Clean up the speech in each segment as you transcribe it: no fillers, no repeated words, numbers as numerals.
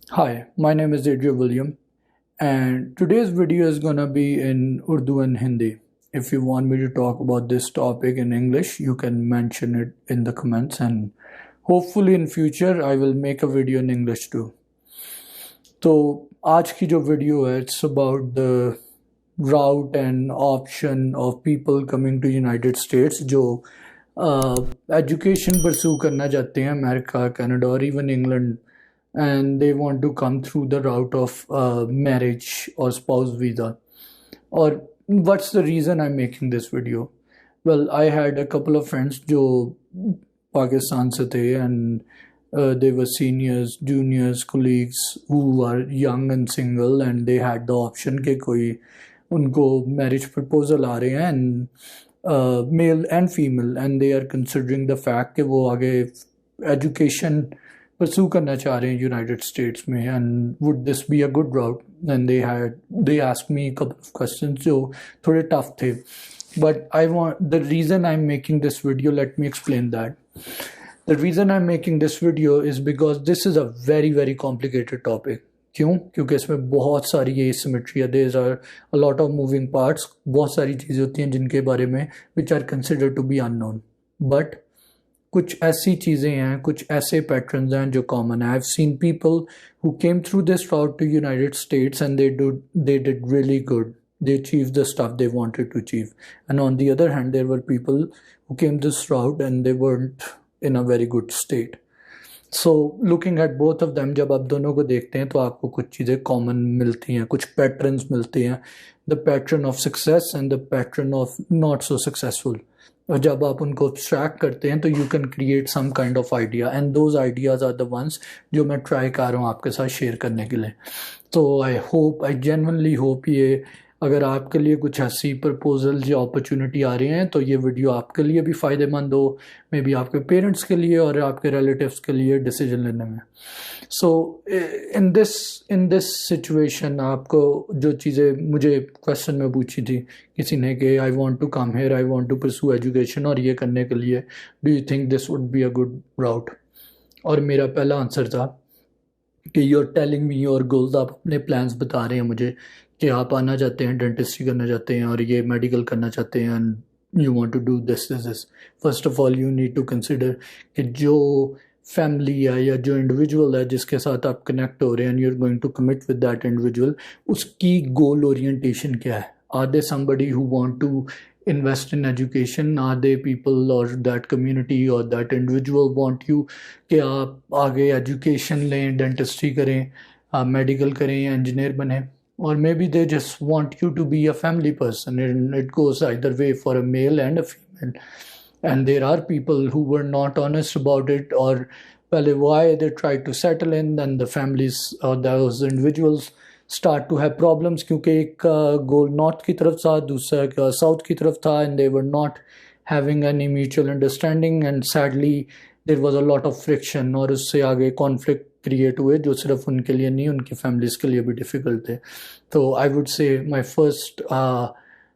Hi, my name is Adriel William, and today's video is gonna be in Urdu and Hindi. If you want me to talk about this topic in English, you can mention it in the comments, and hopefully in future I will make a video in English too. तो आज की जो video है it's about the route and option of people coming to United States जो education pursue करना चाहते हैं America, Canada और even England, and they want to come through the route of marriage or spouse visa. Or what's the reason I'm making this video? Well, I had a couple of friends जो पाकिस्तान से थे and they were seniors, juniors, colleagues who are young and single, and they had the option कि कोई उनको marriage proposal आ रहे हैं and male and female, and they are considering the fact कि वो आगे education pursue करना चाह रहे हैं यूनाइटेड स्टेट्स में, and would this B a good route. And they asked me couple of questions जो थोड़े टफ थे, but I want the reason I am making this video, let me explain that. The reason I am making this video is because this is a very very complicated topic. क्यों? क्योंकि इसमें बहुत सारी asymmetry है, there are a lot of moving parts, बहुत सारी चीज़ें होती हैं जिनके बारे में which are considered to be unknown. But कुछ ऐसी चीज़ें हैं, कुछ ऐसे पैटर्न्स हैं जो कॉमन है. I have seen people who came through this route to United States and they did really good. They achieved the stuff they wanted to achieve. And on the other hand, there were people who came this route and they weren't in a very good state. So looking at both of them, जब आप दोनों को देखते हैं तो आपको कुछ चीज़ें कॉमन मिलती हैं, कुछ पैटर्न्स मिलते हैं. The pattern of success and the pattern of not so successful. और जब आप उनको abstract करते हैं तो you can create some kind of idea, and those ideas are the ones जो मैं ट्राई कर रहा हूँ आपके साथ शेयर करने के लिए. तो आई जेन्युइनली होप ये अगर आपके लिए कुछ ऐसी प्रपोजल या अपॉर्चुनिटी आ रही हैं तो ये वीडियो आपके लिए भी फ़ायदेमंद हो, मे बी आपके पेरेंट्स के लिए और आपके रिलेटिव्स के लिए डिसीजन लेने में. सो इन दिस सिचुएशन आपको जो चीज़ें मुझे क्वेश्चन में पूछी थी किसी ने कि I want to come here, I want to pursue education, और ये करने के लिए do you think this would be a good route? और मेरा पहला आंसर था कि you are telling me your goals. आप अपने प्लान्स बता रहे हैं मुझे कि आप आना चाहते हैं, डेंटिस्ट्री करना चाहते हैं और ये मेडिकल करना चाहते हैं, and you want to do this. First of all you need to consider कि जो फैमिली है या जो इंडिविजुअल है जिसके साथ आप कनेक्ट हो रहे हैं and you are going to commit with that individual, उसकी गोल ओरिएंटेशन क्या है. Are they somebody who want to invest in education? Are they people or that community or that individual want you कि आप आगे education लें, dentistry करें, medical करें, engineer बने? Or maybe they just want you to be a family person, and it goes either way for a male and a female. And there are people who were not honest about it, or पहले why they tried to settle in, then the families or those individuals start to have problems क्योंकि एक गोल north की तरफ था, दूसरा south की तरफ था, and they were not having any mutual understanding, and sadly there was a lot of friction, और उससे आगे conflict क्रिएट हुए जो सिर्फ उनके लिए नहीं, उनकी फैमिलीज के लिए भी डिफ़िकल्ट थे. तो I would say my first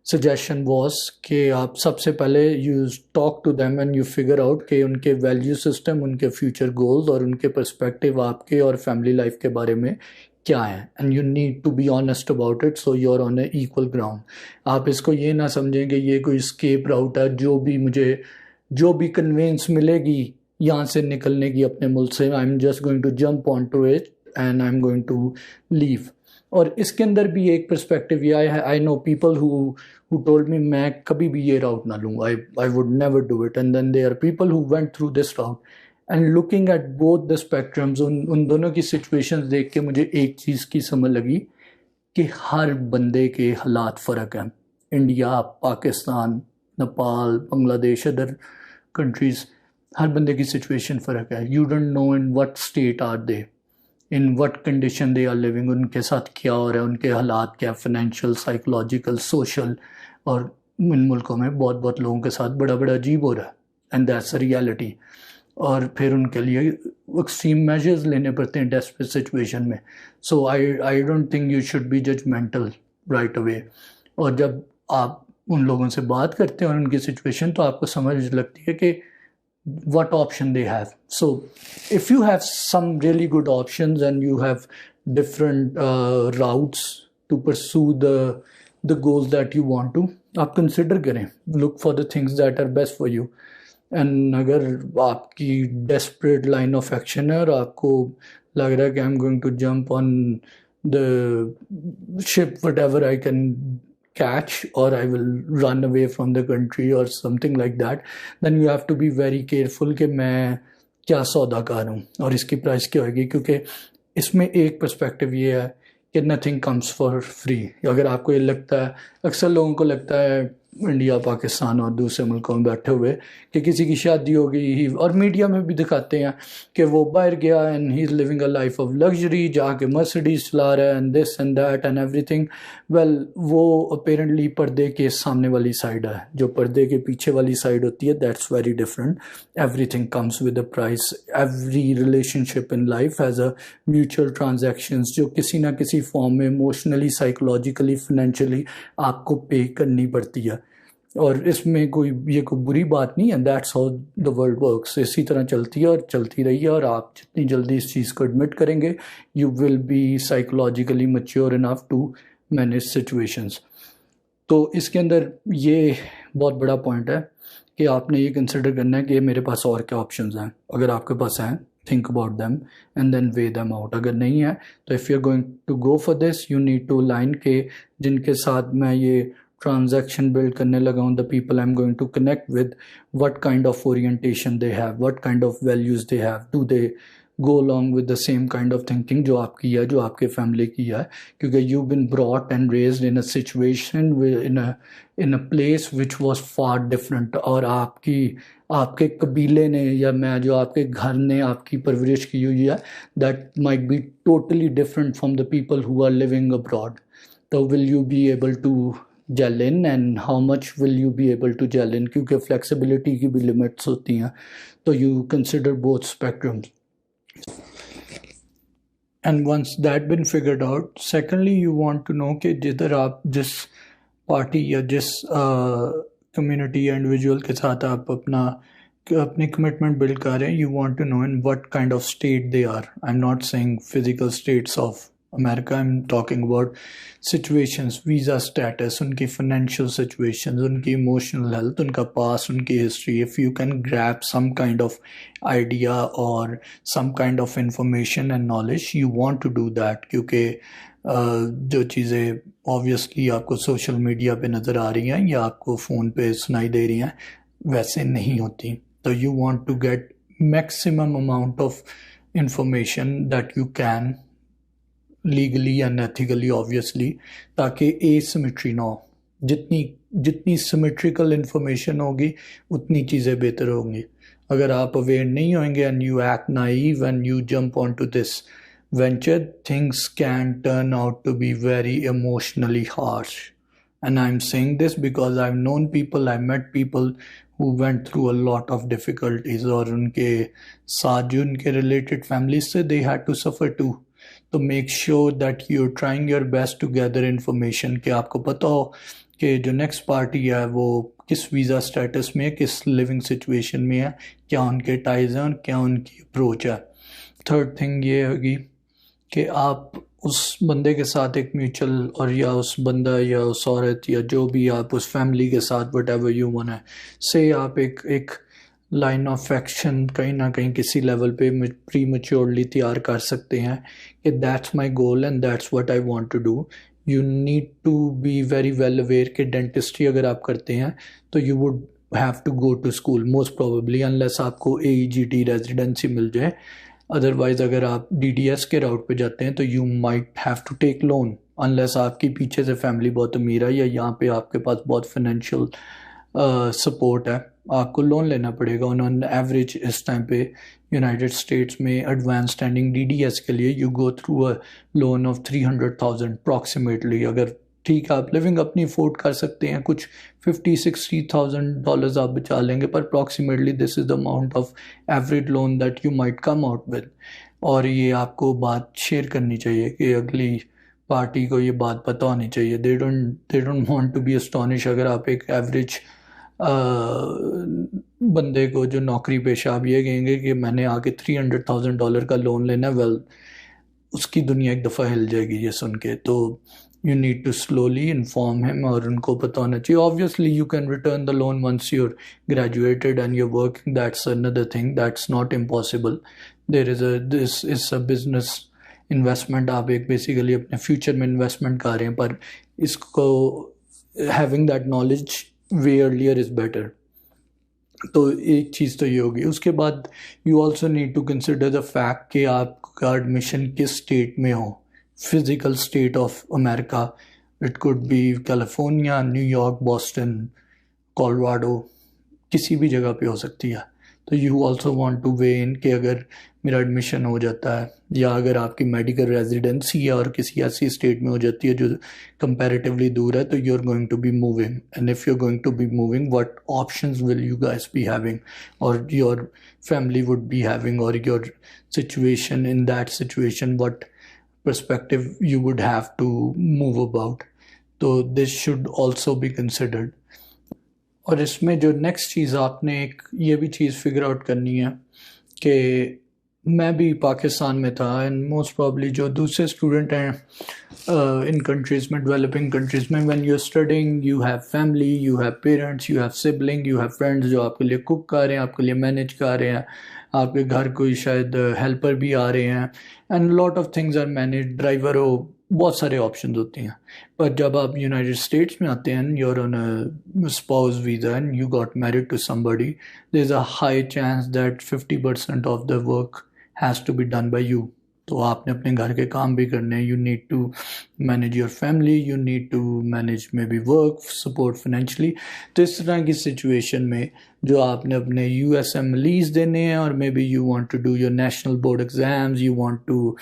suggestion was कि आप सबसे पहले you talk to them and you figure out कि उनके वैल्यू सिस्टम, उनके फ्यूचर गोल्स और उनके पर्सपेक्टिव आपके और फैमिली लाइफ के बारे में क्या है, and you need to be honest about it so you are on a equal ground. आप इसको ये ना समझें कि ये कोई स्केप राउट है, जो भी कन्वेंस मिलेगी यहाँ से निकलने की अपने मुल्क से, I am just going to jump on to it and I am going to leave. और इसके अंदर भी एक पर्सपेक्टिव ये है, I know people who told me मैं कभी भी ये राउट ना लूँगा, I would never do it, and then there are people who went through this route. And looking at both the spectrums, उन दोनों की सिचुएशंस देख के मुझे एक चीज़ की समझ लगी कि हर बंदे के हालात फ़र्क हैं. India, Pakistan, Nepal, Bangladesh, other countries, हर बंदे की सिचुएशन फ़र्क है. You don't know in what state are they, in what condition they are living, उनके साथ क्या हो रहा है, उनके हालात क्या, फाइनेंशियल, साइकोलॉजिकल, सोशल. और इन मुल्कों में बहुत लोगों के साथ बड़ा अजीब हो रहा है, एंड दैट्स अ रियलिटी. और फिर उनके लिए एक्सट्रीम मेजर्स लेने पड़ते हैं डेस्परेट सिचुएशन में. So I don't think you should be judgmental right away. और जब आप उन लोगों से बात करते हैं और उनकी सिचुएशन, तो आपको समझ लगती है कि what option they have. So if you have some really good options and you have different routes to pursue the goals that you want to, आप consider करें, look for the things that are best for you. And अगर आपकी desperate line of action है और आपको लग रहा है कि I'm going to jump on the ship whatever I can catch or I will run away from the country or something like that, then you have to be very careful कि मैं क्या सौदा कर रहा हूँ और इसकी प्राइस क्या होगी, क्योंकि इसमें एक पर्सपेक्टिव ये है कि नथिंग कम्स फॉर फ्री. अगर आपको ये लगता है, अक्सर लोगों को लगता है इंडिया पाकिस्तान और दूसरे मुल्कों में बैठे हुए कि किसी की शादी हो गई ही, और मीडिया में भी दिखाते हैं कि वो बाहर गया and he is living a life of luxury, जाके मर्सिडीज चला रहा है and this and that and everything. Well, वो अपेरेंटली पर्दे के सामने वाली साइड है. जो पर्दे के पीछे वाली साइड होती है, that's very different. Everything comes with a price. Every relationship in life has a mutual transactions जो किसी ना किसी फॉर्म में इमोशनली, साइकोलॉजिकली, फाइनेंशियली आपको पे करनी पड़ती है. और इसमें ये कोई बुरी बात नहीं है. That's how the world works. इसी तरह चलती है और चलती रही है. और आप जितनी जल्दी इस चीज़ को एडमिट करेंगे, you will be psychologically mature enough to manage situations. तो इसके अंदर ये बहुत बड़ा पॉइंट है कि आपने ये कंसिडर करना है कि मेरे पास और क्या ऑप्शंस हैं. अगर आपके पास हैं, think about them and then weigh them out. अगर नहीं है तो if you're going to go for this, you need to align के जिनके साथ मैं ये transaction build करने लगा हूँ, the people I'm going to connect with, what kind of orientation they have, what kind of values they have, do they go along with the same kind of thinking जो आपकी है, जो आपके family की है. क्योंकि you've been brought and raised in a situation in a place which was far different. और आपके कबीले ने या मैं जो आपके घर ने आपकी परवरिश की हुई है, that might be totally different from the people who are living abroad. So will you be able to gel in and how much will you be able to gel in? क्योंकि flexibility की भी limits होती हैं. तो you consider both spectrums. And once that been figured out, secondly you want to know कि जिधर आप जिस पार्टी या जिस कम्युनिटी या इंडिविजुअल के साथ आप अपनी कमिटमेंट बिल्ड कर रहे हैं, you want to know in what kind of state they are. I'm not saying physical states of America, I'm talking about situations, visa status, उनकी financial situations, उनकी emotional health, उनका past, उनकी history. If you can grab some kind of idea or some kind of information and knowledge, you want to do that. क्योंकि जो चीज़ें obviously आपको social media पे नज़र आ रही हैं या आपको फ़ोन पे सुनाई दे रही हैं, वैसे नहीं होती. तो you want to get maximum amount of information that you can, legally and ethically obviously, ताकि एसिमेट्री ना हो. जितनी सिमेट्रिकल इंफॉर्मेशन होगी उतनी चीज़ें बेहतर होंगी. अगर आप अवेयर नहीं होंगे and you act naive and you jump on to this venture, things can turn out to be very emotionally harsh. And I'm saying this because I've known people, I've met people who went through a lot of difficulties, और उनके साथ जो उनके related families से they had to suffer too. तो make sure that you're trying your best to gather information कि आपको पता हो कि जो next party है वो किस वीज़ा स्टेटस में है, किस लिविंग सिचुएशन में है, क्या उनके टाइज हैं और क्या उनकी अप्रोच है. थर्ड थिंग ये होगी कि आप उस बंदे के साथ एक म्यूचुअल, और या उस बंदा या उस औरत या जो भी आप उस फैमिली के साथ whatever you wanna से आप एक लाइन ऑफ एक्शन कहीं ना कहीं किसी लेवल पे प्री मैच्योरली तैयार कर सकते हैं कि that's my goal and that's what I want to do. You need to be very well aware कि डेंटिस्ट्री अगर आप करते हैं तो you would have to go to school most probably, unless आपको AEGT रेजिडेंसी मिल जाए. अदरवाइज अगर आप DDS के राउट पे जाते हैं तो you might have to take loan, unless आपकी पीछे से फैमिली बहुत अमीर है या यहाँ पे आपके पास बहुत फाइनेंशियल सपोर्ट है, आपको लोन लेना पड़ेगा. उन्होंने एवरेज इस टाइम पे यूनाइटेड स्टेट्स में एडवांस स्टैंडिंग DDS के लिए you go through a loan of 300,000 approximately. अगर ठीक है आप लिविंग अपनी अफोर्ड कर सकते हैं, कुछ $50,000-60,000 आप बचा लेंगे, पर approximately this is the amount of average loan that you might come out with. और ये आपको बात शेयर करनी चाहिए कि अगली पार्टी को ये बात पता होनी चाहिए. They don't want to be astonish अगर आप एक एवरेज बंदे को जो नौकरी पेशा आप ये कहेंगे कि मैंने आके $300,000 का लोन लेना, वेल उसकी दुनिया एक दफ़ा हिल जाएगी ये सुन के। तो you need to slowly inform him, और उनको पता होना चाहिए। Obviously you can return the loan once you're graduated and you're working, that's another thing, that's not impossible. This is a business investment, आप एक बेसिकली अपने फ्यूचर में investment कर रहे हैं, पर इसको having that knowledge way earlier is better. तो एक चीज़ तो ये होगी। उसके बाद you also need to consider the fact कि आपका एडमिशन किस स्टेट में हो, physical state of America. It could be California, New York, Boston, Colorado, किसी भी जगह पे हो सकती है। तो you also want to weigh in कि अगर मेरा एडमिशन हो जाता है, या अगर आपकी मेडिकल रेजिडेंसी है और किसी ऐसी स्टेट में हो जाती है जो कंपैरेटिवली दूर है, तो you are going to be moving, and if you are going to be moving, what options will you guys be having, और your family would be having, और your situation in that situation, what perspective you would have to move about. तो this should also be considered. और इसमें जो next चीज़ आपने एक ये भी चीज़ फिगर आउट करनी है कि मैं भी पाकिस्तान में था, एंड मोस्ट प्रॉब्ली जो दूसरे स्टूडेंट हैं इन कंट्रीज़ में, डेवलपिंग कंट्रीज़ में, when you are studying you have family, you have parents, you have sibling, you have friends जो आपके लिए कुक कर रहे हैं, आपके लिए मैनेज कर रहे हैं, आपके घर कोई शायद हेल्पर भी आ रहे हैं, and lot of things are manage, driver हो, बहुत सारे ऑप्शंस होती हैं। पर जब आप यूनाइटेड स्टेट्स में आते हैं, you're on a spouse visa and you got married to somebody, there is a high chance that 50% of the work has to be done by you. तो आपने अपने घर के काम भी करने हैं, you need to manage your family, you need to manage maybe work, support financially. तो इस तरह की सिचुएशन में जो आपने अपने USMLEs देने हैं, और maybe you want to do your national board exams, you want to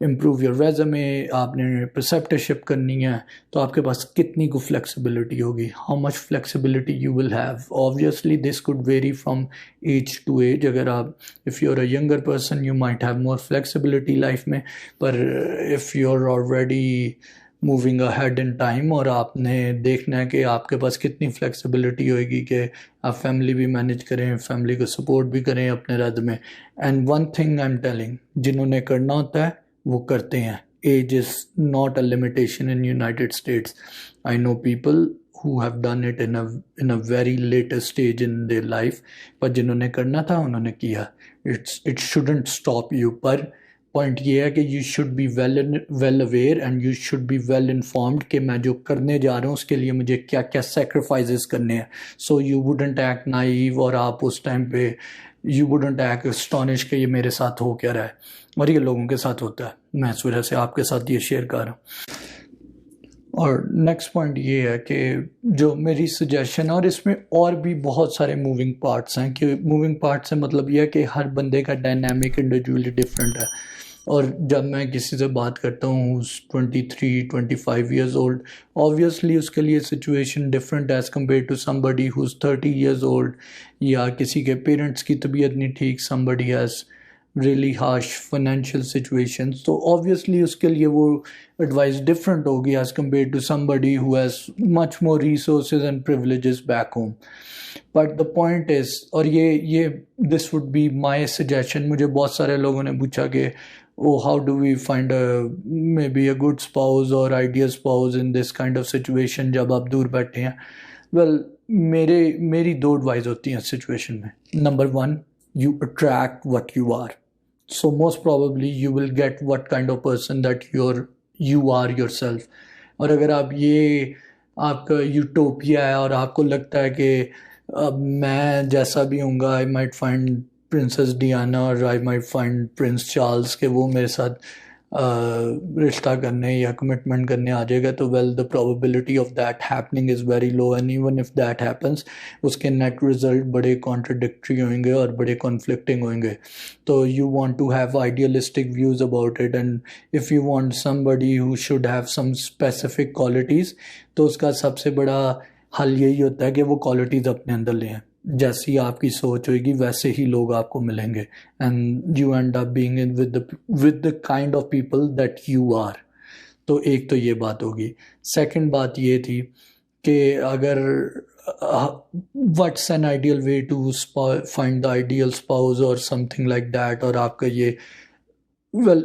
improve your resume, आपने प्रिसेप्टरशिप करनी है, तो आपके पास कितनी को फ्लेक्सिबिलिटी होगी, how much flexibility you will have. Obviously this could vary from age to age. अगर आप if you are a younger person you might have more flexibility life में, पर if you are already moving ahead in time, और आपने देखना है कि आपके पास कितनी फ्लेक्सिबिलिटी होएगी कि आप फैमिली भी मैनेज करें, फैमिली को सपोर्ट भी करें अपने रद में। And one thing I am telling, जिन्होंने करना होता है वो करते हैं। Age is not a limitation in United States. I know people who have done it in a very later stage in their life, पर जिन्होंने करना था उन्होंने किया। It shouldn't stop you, पर पॉइंट ये है कि you should be well aware and you should be well informed कि मैं जो करने जा रहा हूँ उसके लिए मुझे क्या क्या sacrifices करने हैं। So you wouldn't act naive, और आप उस टाइम पे you wouldn't act astonished कि ये मेरे साथ हो क्या रहा है, और ये लोगों के साथ होता है। मैं इस वजह से आपके साथ ये शेयर कर रहा हूँ। और नेक्स्ट पॉइंट ये है कि जो मेरी सजेशन है, और इसमें और भी बहुत सारे मूविंग पार्ट्स हैं, कि मूविंग पार्ट्स से मतलब ये है कि हर बंदे का डायनामिक इंडिविजुअली डिफरेंट है। और जब मैं किसी से बात करता हूँ 23-25 ईयर्स ओल्ड, ऑब्वियसली उसके लिए situation different as compare to somebody whose 30 years old, या किसी के पेरेंट्स की तबीयत नहीं ठीक, somebody has really harsh financial situations, तो obviously उसके लिए वो advice different होगी as compared to somebody who has much more resources and privileges back home. But the point is, और ये this would be my suggestion, मुझे बहुत सारे लोगों ने पूछा कि how do we find maybe a good spouse or ideal spouse in this kind of situation जब आप दूर बैठे हैं। Well, मेरी दो advice होती हैं situation में। Number 1, you attract what you are. So most probably you will get what kind of person that you are yourself. और अगर आप ये आपका यूटोपिया है और आपको लगता है कि अब मैं जैसा भी हूँगा, I might find princess Diana और I might find prince Charles के वो मेरे साथ रिश्ता करने या कमिटमेंट करने आ जाएगा, तो well the probability of that happening is very low, and even if that happens उसके नेट रिजल्ट बड़े कॉन्ट्रडिक्टरी होंगे और बड़े कॉन्फ्लिक्टिंग होंगे। तो you want to have idealistic views about it, and if you want somebody who should have some specific qualities, तो उसका सबसे बड़ा हल यही होता है कि वो क्वालिटीज़ अपने अंदर लें। जैसी आपकी सोच होगी वैसे ही लोग आपको मिलेंगे, and you end up being in with the kind of people that you are. तो एक तो ये बात होगी। सेकंड बात ये थी कि अगर what's an ideal way to find the ideal spouse or something like that, और आपका ये well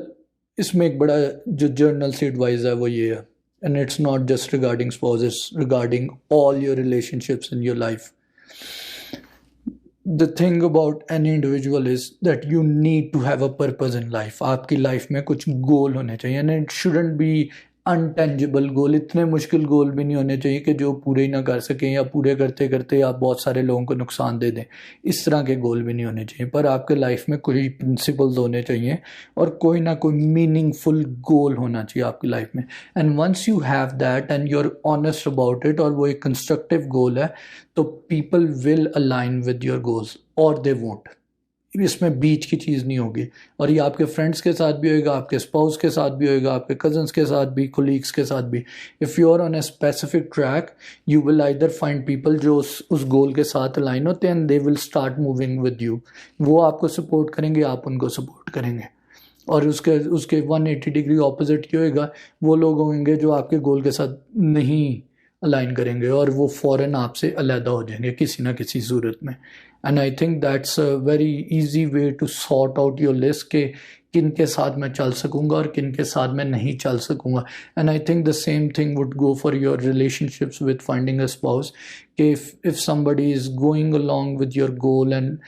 इसमें एक बड़ा जो जर्नल से एडवाइस है वो ये है, and it's not just regarding spouses, regarding all your relationships in your life. The thing about any individual is that you need to have a purpose in life. आपकी लाइफ में कुछ गोल होने चाहिए, and it shouldn't be अनटेंजिबल गोल. इतने मुश्किल गोल भी नहीं होने चाहिए कि जो पूरे ही ना कर सकें या पूरे करते करते आप बहुत सारे लोगों को नुकसान दे दें. इस तरह के गोल भी नहीं होने चाहिए, पर आपके लाइफ में कोई प्रिंसिपल्स होने चाहिए और कोई ना कोई मीनिंगफुल गोल होना चाहिए आपकी लाइफ में. And once you have that and you are honest about it, और वो एक कंस्ट्रक्टिव गोल है, तो people will align with your goals और दे वोंट. इसमें बीच की चीज़ नहीं होगी. और ये आपके फ्रेंड्स के साथ भी होएगा, आपके स्पाउस के साथ भी होएगा, आपके कजन्स के साथ भी, कोलीग्स के साथ भी. If you are on a specific track, you will either find people जो उस गोल के साथ अलाइन होते हैं, and they will start moving with you. वो आपको सपोर्ट करेंगे, आप उनको सपोर्ट करेंगे. और उसके 180 डिग्री ऑपोजिट क्या होएगा, वो लोग होंगे जो आपके गोल के साथ नहीं अलाइन करेंगे और वो फ़ौरन आपसे अलहदा हो जाएंगे किसी ना किसी सूरत में. And I think that's a very easy way to sort out your list के किन के साथ मैं चल सकूँगा और किन के साथ मैं नहीं चल सकूँगा. And I think the same thing would go for your relationships with finding a spouse. कि if somebody is going along with your goal and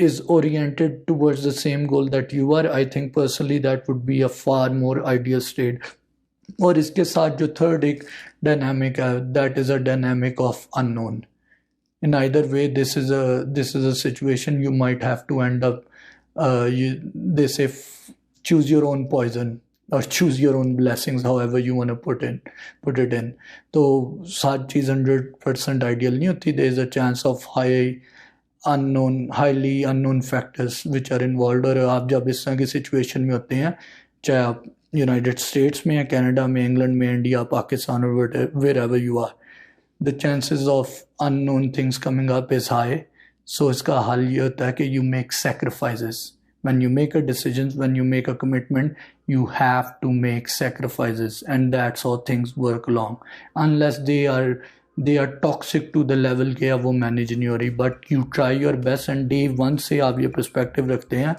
is oriented towards the same goal that you are, I think personally that would be a far more ideal state. और इसके साथ जो third एक dynamic है, that is a dynamic of unknown. in either way, this is a situation you might have to end up they say choose your own poison or choose your own blessings, however you want to put it in. तो सारी चीज़ 100% ideal नहीं होती. there is a chance of highly unknown factors which are involved. और आप जब इस तरह की सिचुएशन में होते हैं, चाहे आप यूनाइटेड स्टेट्स में या कनाडा में, इंग्लैंड में, इंडिया, पाकिस्तान और wherever you are, the chances of unknown things coming up is high. So इसका हल ये होता है कि you make sacrifices. When you make a decision, when you make a commitment, you have to make sacrifices, and that's how things work along. Unless they are toxic to the level के अब वो manage नहीं हो रही, but you try your best, and day one से आप ये perspective रखते हैं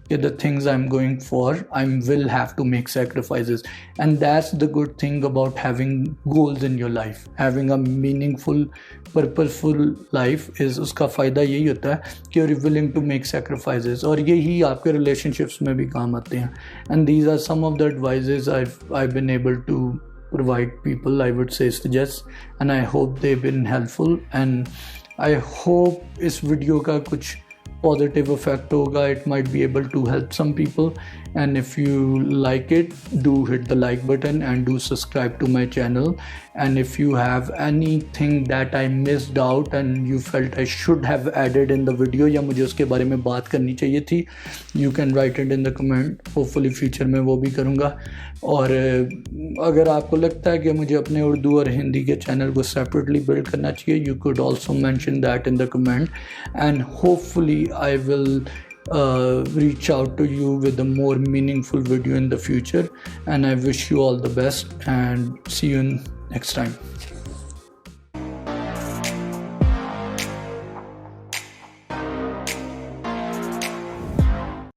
कि the things I'm going for, I will have to make sacrifices. And that's the good thing about having goals in your life. Having a meaningful, purposeful life is उसका फ़ायदा यही होता है कि you're willing to make sacrifices, और यही आपके relationships में भी काम आते हैं. And these are some of the advices I've been able to provide people, I would say, suggest, and I hope they've been helpful, and I hope इस video का कुछ positive effect होगा. It might be able to help some people, and if you like it, do hit the like button and do subscribe to my channel. And if you have anything that I missed out and you felt I should have added in the video, या मुझे उसके बारे में बात करनी चाहिए थी, you can write it in the comment. Hopefully future में वो भी करूँगा. और अगर आपको लगता है कि मुझे अपने उर्दू और हिंदी के चैनल को सेपरेटली बिल्ड करना चाहिए, you could also mention that in the comment, and hopefully I will reach out to you with a more meaningful video in the future. And I wish you all the best, and see you next time.